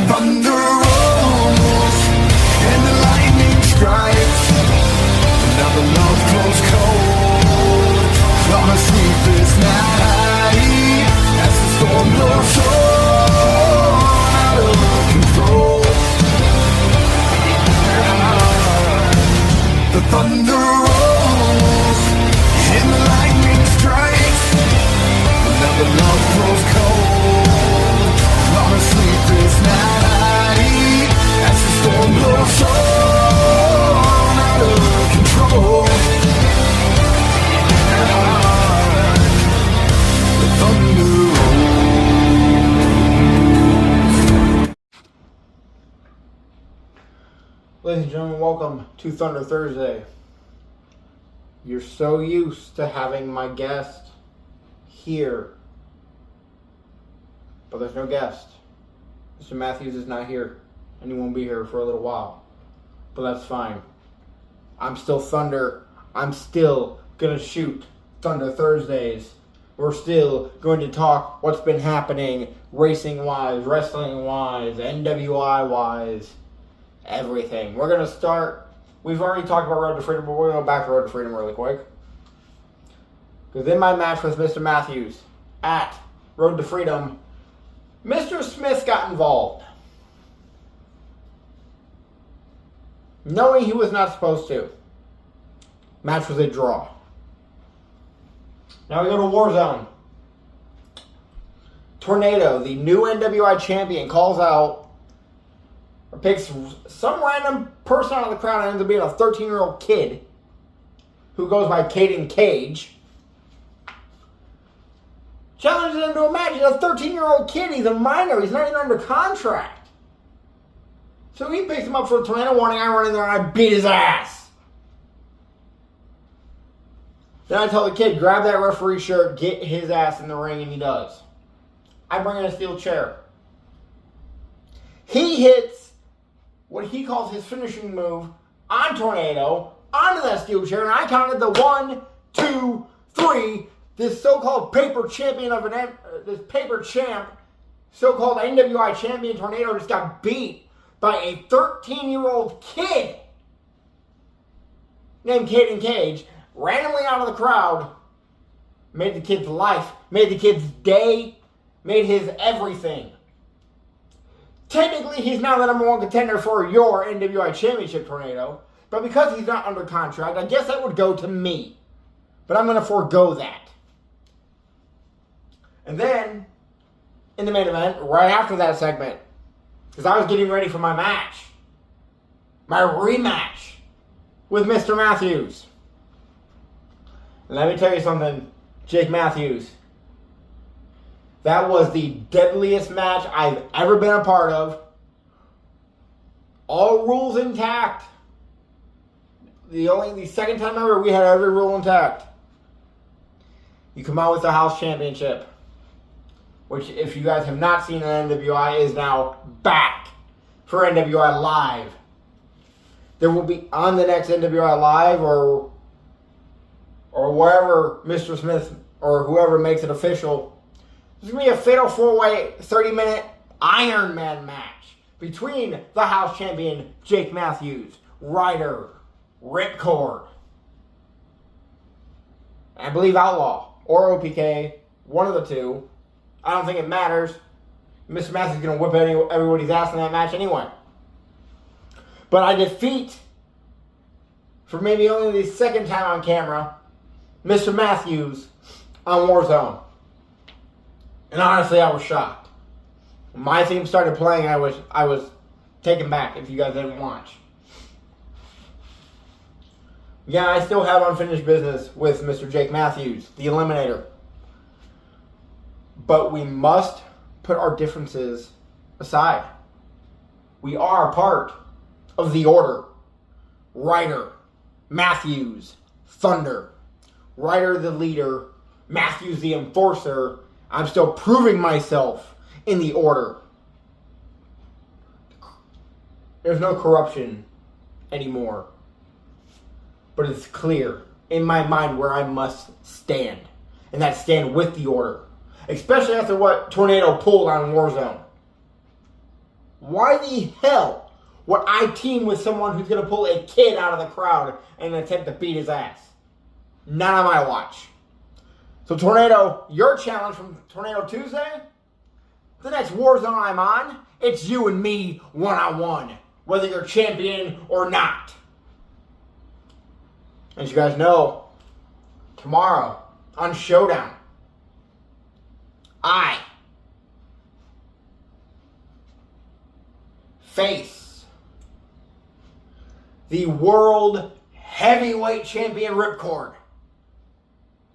thunder rolls and the lightning strikes. Now the love grows cold on a sleepless night as the storm blows on out of control. The thunder rolls and the lightning strikes. Now the love grows cold on a sleepless night as the storm blows on out of control. The thunder rolls. Ladies and gentlemen, welcome to Thunder Thursday. You're so used to having my guest here, but there's no guest. Mr. Matthews is not here, and he won't be here for a little while, but that's fine. I'm still Thunder. I'm still gonna shoot Thunder Thursdays. We're still going to talk what's been happening racing-wise, wrestling-wise, NWI-wise, everything. We're gonna start. We've already talked about Road to Freedom, but we're gonna go back to Road to Freedom really quick. Because in my match with Mr. Matthews at Road to Freedom, Mr. Smith got involved, knowing he was not supposed to. Match was a draw. Now we go to Warzone. Tornado, the new NWI champion, calls out or picks some random person out of the crowd and ends up being a 13-year-old kid who goes by Caden Cage. Challenges him to a match. He's a 13-year-old kid. He's a minor. He's not even under contract. So he picks him up for a tornado warning. I run in there and I beat his ass. Then I tell the kid, grab that referee shirt, get his ass in the ring, and he does. I bring in a steel chair. He hits what he calls his finishing move on Tornado, onto that steel chair, and I counted the 1, 2, 3. This so-called paper champion of this paper champ, so-called NWI champion Tornado, just got beat by a 13-year-old kid named Caden Cage, randomly out of the crowd, made the kid's life, made the kid's day, made his everything. Technically, he's now the number one contender for your NWI championship, Tornado, but because he's not under contract, I guess that would go to me. But I'm going to forego that. And then, in the main event, right after that segment, because I was getting ready for my match, my rematch with Mr. Matthews. And let me tell you something, Jake Matthews. That was the deadliest match I've ever been a part of. All rules intact. The second time ever we had every rule intact. You come out with the house championship, which, if you guys have not seen an NWI, is now back for NWI Live. There will be on the next NWI Live or wherever Mr. Smith or whoever makes it official. There's going to be a fatal 4-way 30-minute Iron Man match between the house champion Jake Matthews, Ryder, Ripcord, I believe Outlaw or OPK, one of the two. I don't think it matters. Mr. Matthews is going to whip everybody's ass in that match anyway. But I defeat, for maybe only the second time on camera, Mr. Matthews on Warzone. And honestly, I was shocked. When my theme started playing, I was taken back, if you guys didn't watch. Yeah, I still have unfinished business with Mr. Jake Matthews, the Eliminator. But we must put our differences aside. We are a part of the Order. Ryder, Matthews, Thunder. Ryder the leader, Matthews the enforcer. I'm still proving myself in the Order. There's no corruption anymore. But it's clear in my mind where I must stand. And that's stand with the Order. Especially after what Tornado pulled on Warzone. Why the hell would I team with someone who's going to pull a kid out of the crowd and attempt to beat his ass? Not on my watch. So Tornado, your challenge from Tornado Tuesday, the next Warzone I'm on, it's you and me one-on-one, whether you're champion or not. As you guys know, tomorrow on Showdown, I face the World Heavyweight Champion Ripcord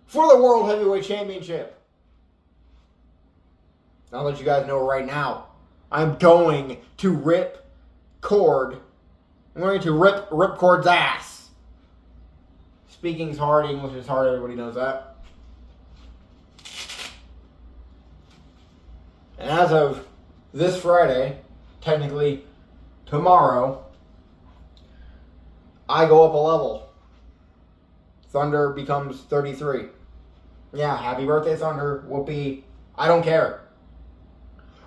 for the World Heavyweight Championship. I'll let you guys know right now, I'm going to rip Cord. I'm going to rip Ripcord's ass. Speaking's hard, English is hard, everybody knows that. And as of this Friday, technically tomorrow, I go up a level. Thunder becomes 33. Yeah, happy birthday, Thunder. Whoopee. I don't care.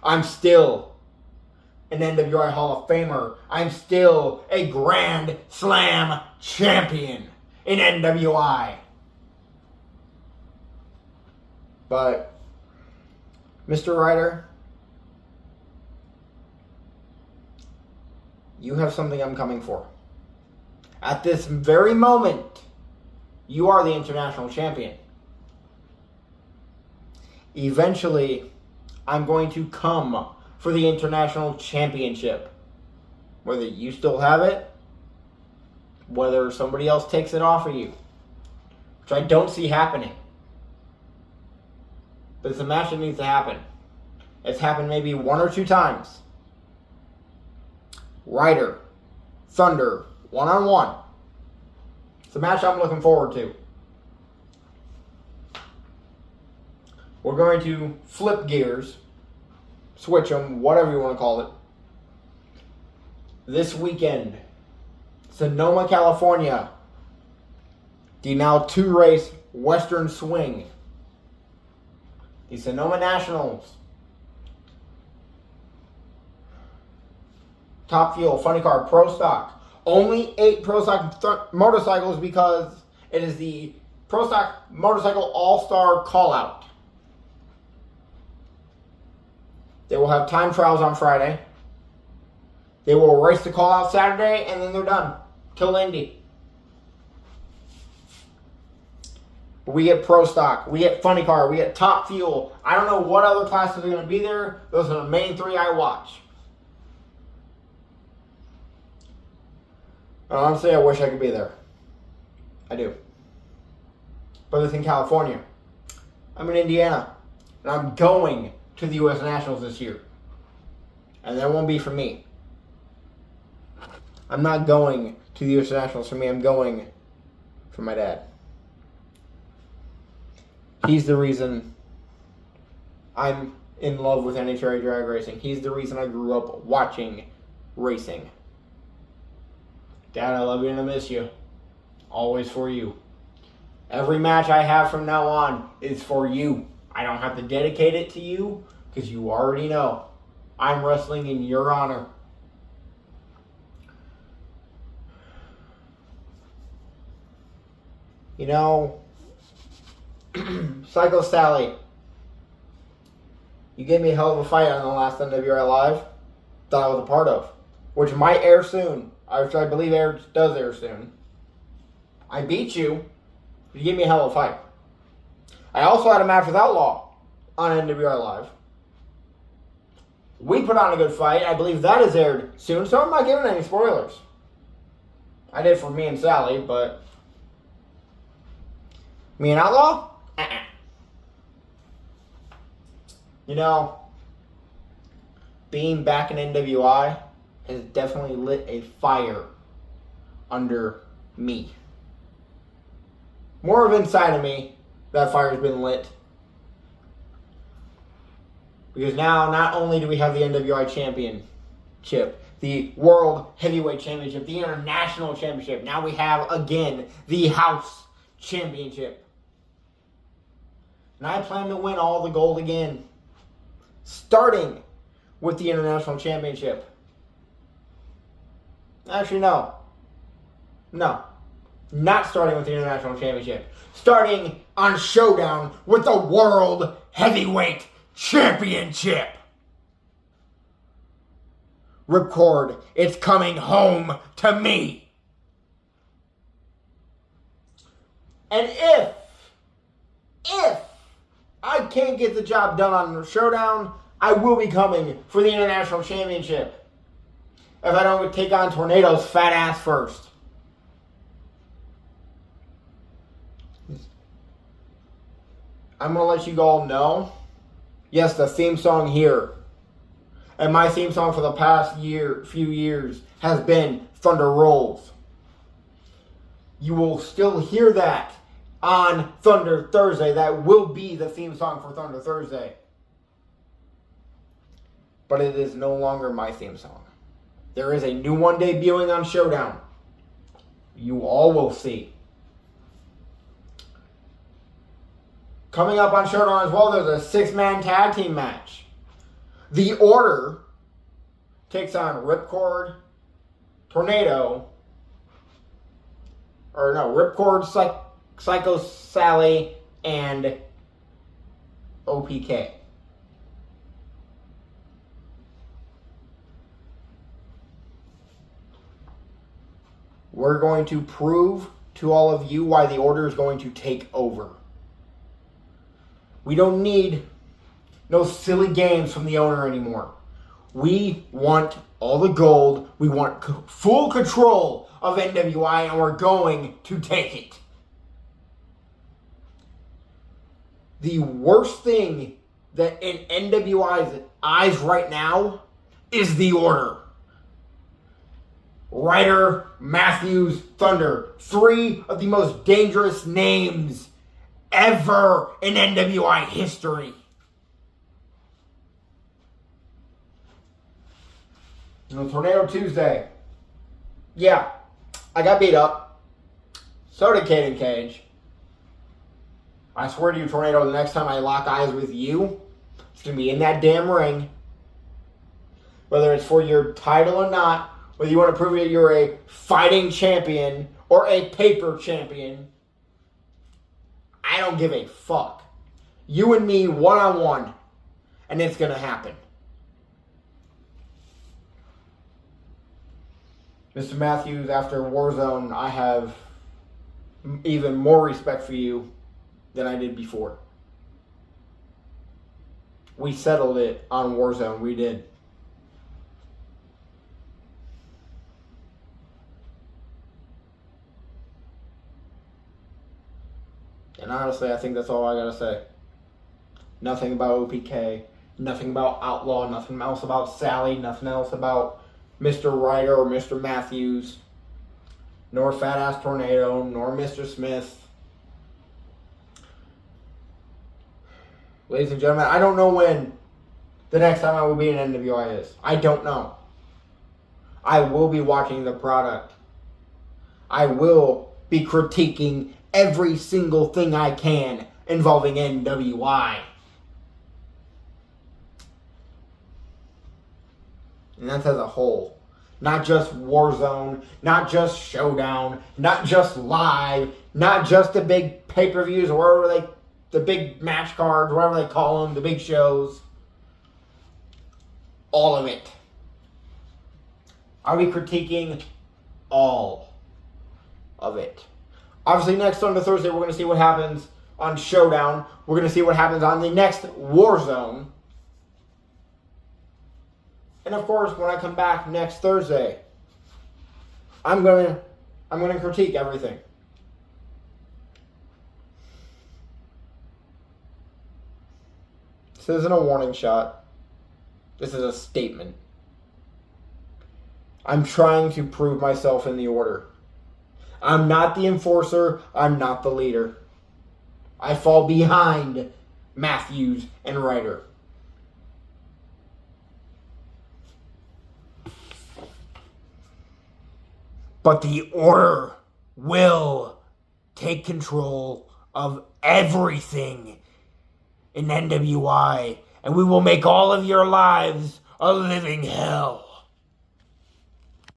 I'm still an NWI Hall of Famer. I'm still a Grand Slam champion in NWI. But, Mr. Ryder, you have something I'm coming for. At this very moment, you are the international champion. Eventually, I'm going to come for the international championship. Whether you still have it, whether somebody else takes it off of you, which I don't see happening. But it's a match that needs to happen. It's happened maybe 1 or 2 times. Ryder, Thunder, one-on-one. It's a match I'm looking forward to. We're going to flip gears, switch them, whatever you want to call it. This weekend, Sonoma, California, the now 2-race Western Swing. The Sonoma Nationals. Top Fuel, Funny Car, Pro Stock. Only 8 Pro Stock motorcycles because it is the Pro Stock Motorcycle All-Star Call-Out. They will have time trials on Friday. They will race the call-out Saturday, and then they're done. Till Indy. We get Pro Stock. We get Funny Car. We get Top Fuel. I don't know what other classes are going to be there. Those are the main 3 I watch. Honestly, I wish I could be there. I do. But it's in California. I'm in Indiana. And I'm going to the U.S. Nationals this year. And that won't be for me. I'm not going to the U.S. Nationals for me. I'm going for my dad. He's the reason I'm in love with NHRA drag racing. He's the reason I grew up watching racing. Dad, I love you and I miss you. Always for you. Every match I have from now on is for you. I don't have to dedicate it to you because you already know I'm wrestling in your honor. You know, Psycho Sally, you gave me a hell of a fight on the last NWI Live that I was a part of, which might air soon. Which I believe does air soon. I beat you, but you gave me a hell of a fight. I also had a match with Outlaw on NWI Live. We put on a good fight. I believe that is aired soon, so I'm not giving any spoilers. I did for me and Sally, but me and Outlaw? You know, being back in NWI has definitely lit a fire under me. More of inside of me, that fire has been lit. Because now, not only do we have the NWI Championship, the World Heavyweight Championship, the International Championship, now we have, again, the House Championship. And I plan to win all the gold again. Starting with the International Championship. Actually, no. No. Not starting with the International Championship. Starting on Showdown with the World Heavyweight Championship. Record, it's coming home to me. And if I can't get the job done on Showdown, I will be coming for the International Championship. If I don't take on Tornado's fat ass first. I'm going to let you all know, yes, the theme song here, and my theme song for the past few years, has been Thunder Rolls. You will still hear that on Thunder Thursday. That will be the theme song for Thunder Thursday. But it is no longer my theme song. There is a new one debuting on Showdown. You all will see. Coming up on Showdown as well, there's a 6-man tag team match. The Order takes on Ripcord, Tornado, Ripcord, Psycho Sally, and OPK. We're going to prove to all of you why the Order is going to take over. We don't need no silly games from the owner anymore. We want all the gold. We want full control of NWI, and we're going to take it. The worst thing that in NWI's eyes right now is the Order. Ryder, Matthews, Thunder. 3 of the most dangerous names ever in NWI history. And Tornado Tuesday. Yeah, I got beat up. So did Caden Cage. I swear to you, Tornado, the next time I lock eyes with you, it's going to be in that damn ring. Whether it's for your title or not, whether you want to prove that you're a fighting champion or a paper champion, I don't give a fuck. You and me, one-on-one, and it's going to happen. Mr. Matthews, after Warzone, I have even more respect for you than I did before. We settled it on Warzone. We did. And honestly, I think that's all I gotta say. Nothing about OPK, nothing about Outlaw, nothing else about Sally, nothing else about Mr. Ryder or Mr. Matthews, nor Fat Ass Tornado, nor Mr. Smith. Ladies and gentlemen, I don't know when the next time I will be in NWI is. I don't know. I will be watching the product. I will be critiquing every single thing I can involving NWI. And that's as a whole. Not just Warzone, not just Showdown, not just Live, not just the big pay-per-views or whatever the big match cards, whatever they call them, the big shows. All of it. I'll be critiquing all of it. Obviously, next Thunder Thursday, we're going to see what happens on Showdown. We're going to see what happens on the next Warzone. And of course, when I come back next Thursday, I'm going to critique everything. This isn't a warning shot. This is a statement. I'm trying to prove myself in the Order. I'm not the enforcer. I'm not the leader. I fall behind Matthews and Ryder. But the Order will take control of everything in NWI, and we will make all of your lives a living hell.